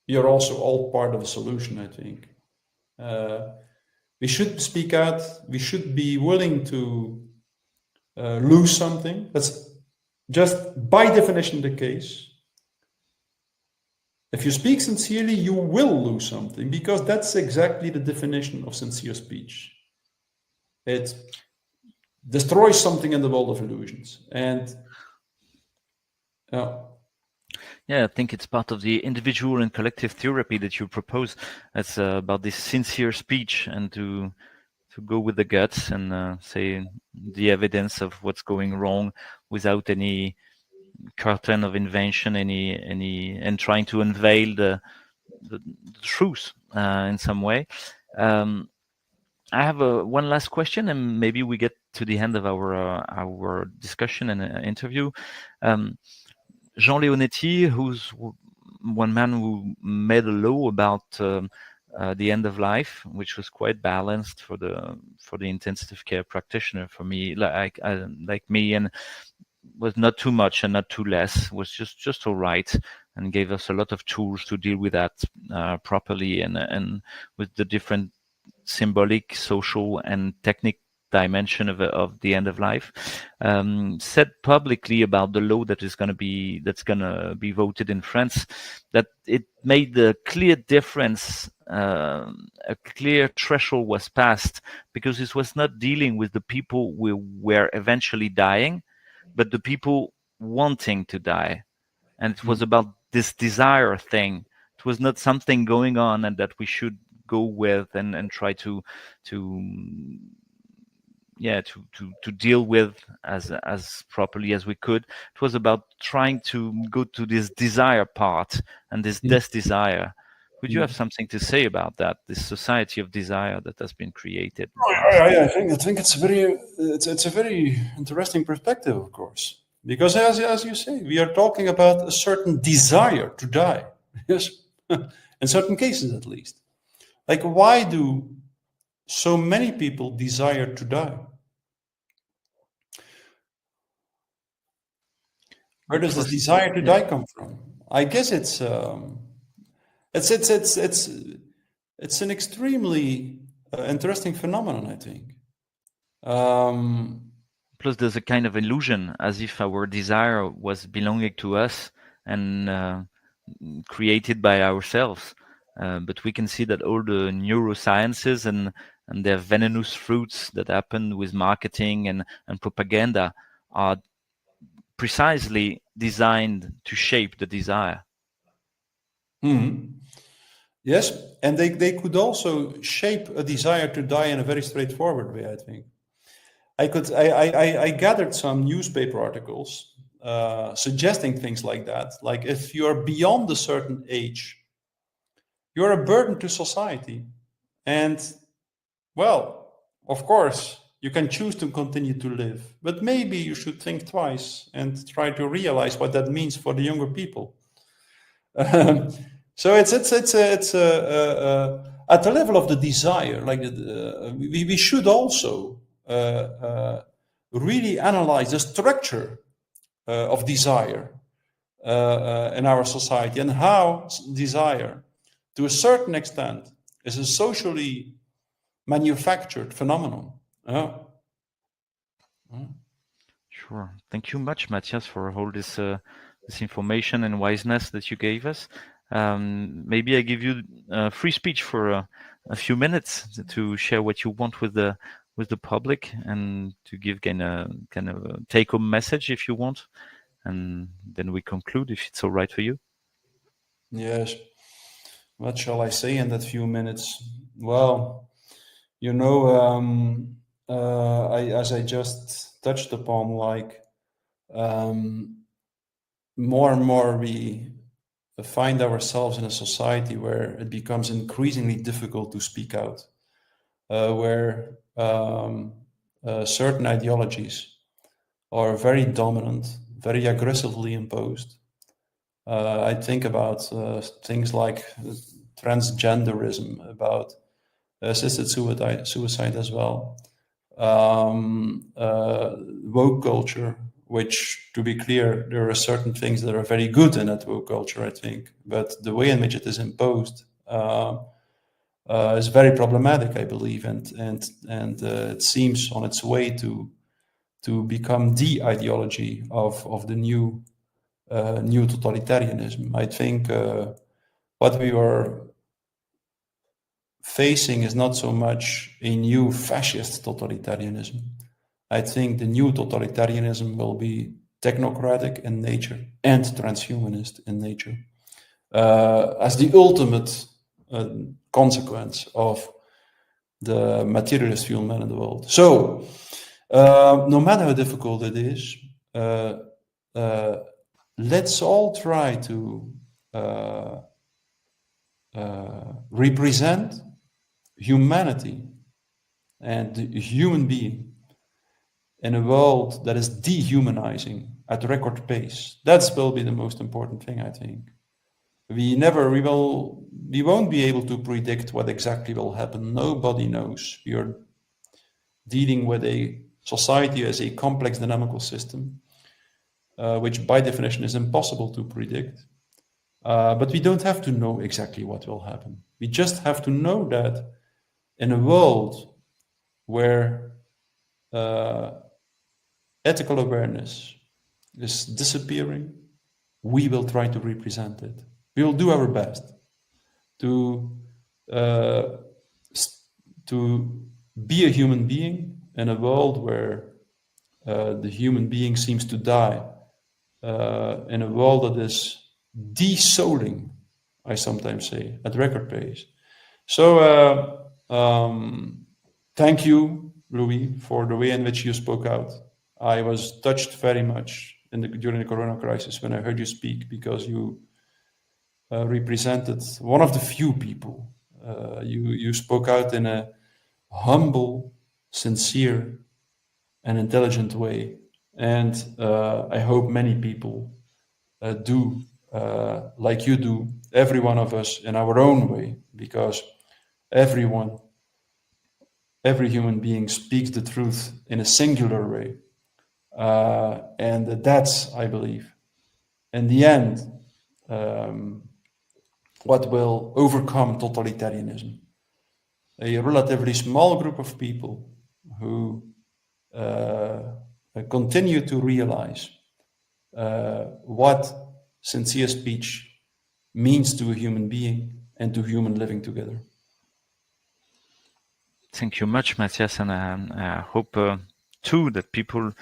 you're also all part of the solution, I think. We should speak out. We should be willing to lose something. That's just by definition the case. If you speak sincerely, you will lose something, because that's exactly the definition of sincere speech. It destroys something in the world of illusions. And yeah, I think it's part of the individual and collective therapy that you propose. It's about this sincere speech, and to go with the guts and say the evidence of what's going wrong without any curtain of invention, and trying to unveil the truth in some way. I have one last question, and maybe we get to the end of our discussion and interview. Jean Leonetti, who's one man who made a law about the end of life, which was quite balanced for the intensive care practitioner, for me, like me, and was not too much and not too less, was just all right, and gave us a lot of tools to deal with that properly, and with the different symbolic, social, and technical dimension of the end of life. Said publicly about the law that's gonna be voted in France, that it made a clear difference. A clear threshold was passed, because it was not dealing with the people who were eventually dying, but the people wanting to die. And it was about this desire thing. It was not something going on and that we should go with and try to deal with as properly as we could. It was about trying to go to this desire part and this desire. Would you have something to say about that? This society of desire that has been created. I think it's a very interesting perspective, of course, because as you say, we are talking about a certain desire to die. Yes, in certain cases at least. Like, why do so many people desire to die? Where does this desire to die come from? I guess it's an extremely interesting phenomenon, I think. Plus, there's a kind of illusion, as if our desire was belonging to us and created by ourselves. But we can see that all the neurosciences and their venomous fruits that happen with marketing and propaganda are precisely designed to shape the desire. Mm-hmm. Yes, and they could also shape a desire to die in a very straightforward way, I think. I gathered some newspaper articles suggesting things like that. Like, if you're beyond a certain age, you're a burden to society. And, well, of course, You can choose to continue to live, but maybe you should think twice and try to realize what that means for the younger people. So it's at the level of the desire. Like we should also really analyze the structure of desire in our society, and how desire, to a certain extent, is a socially manufactured phenomenon. Sure. Thank you much, Matthias, for all this this information and wiseness that you gave us. Maybe I give you free speech for a few minutes to share what you want with the public, and to give kind of a take-home message if you want, and then we conclude if it's all right for you. Yes. What shall I say in that few minutes? Well, you know, as I just touched upon, like more and more we find ourselves in a society where it becomes increasingly difficult to speak out, where certain ideologies are very dominant, very aggressively imposed. I think about things like transgenderism, about assisted suicide as well, woke culture, which, to be clear, there are certain things that are very good in that woke culture, I think, but the way in which it is imposed is very problematic, I believe, and it seems on its way to become the ideology of the new totalitarianism. I think what we are facing is not so much a new fascist totalitarianism. I think the new totalitarianism will be technocratic in nature and transhumanist in nature, as the ultimate consequence of the materialist fulfillment in the world. So, no matter how difficult it is, let's all try to represent humanity and the human being in a world that is dehumanizing at record pace. That will be the most important thing, I think. We won't be able to predict what exactly will happen. Nobody knows. We are dealing with a society as a complex dynamical system, which by definition is impossible to predict. But we don't have to know exactly what will happen. We just have to know that in a world where ethical awareness is disappearing, we will try to represent it. We will do our best to be a human being in a world where the human being seems to die, in a world that is de-souling, I sometimes say, at record pace. So thank you, Louis, for the way in which you spoke out. I was touched very much during the Corona crisis when I heard you speak, because you represented one of the few people. You spoke out in a humble, sincere, and intelligent way. And I hope many people do like you do, every one of us in our own way, because every human being speaks the truth in a singular way. And that's, I believe, in the end, what will overcome totalitarianism. A relatively small group of people who continue to realize what sincere speech means to a human being and to human living together. Thank you much, Matthias, and I hope too that people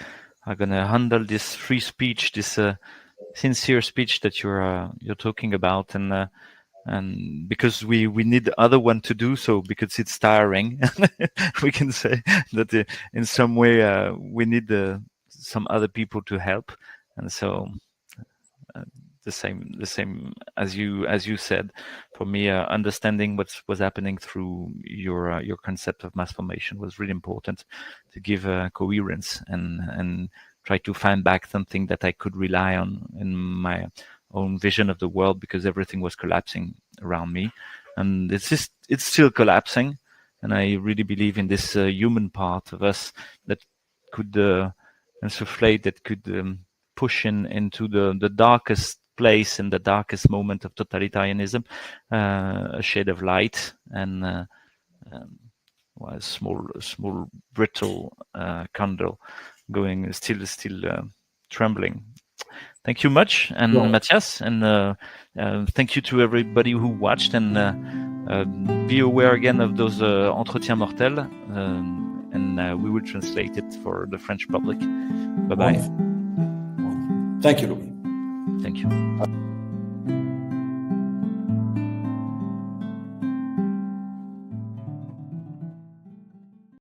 are going to handle this free speech, this sincere speech that you're talking about, and because we need the other one to do so, because it's tiring. We can say that in some way we need some other people to help, and so the same as you said. For me, understanding what was happening through your concept of mass formation was really important to give coherence and try to find back something that I could rely on in my own vision of the world, because everything was collapsing around me, and it's still collapsing. And I really believe in this human part of us that could insufflate, that could push into the darkest place, in the darkest moment of totalitarianism, a shade of light, and a small brittle candle going, still trembling. Thank you much, and Mattias, and thank you to everybody who watched, and be aware again of those Entretien mortels, and we will translate it for the French public. Bye-bye. Wonderful. Thank you, Louis. Thank you.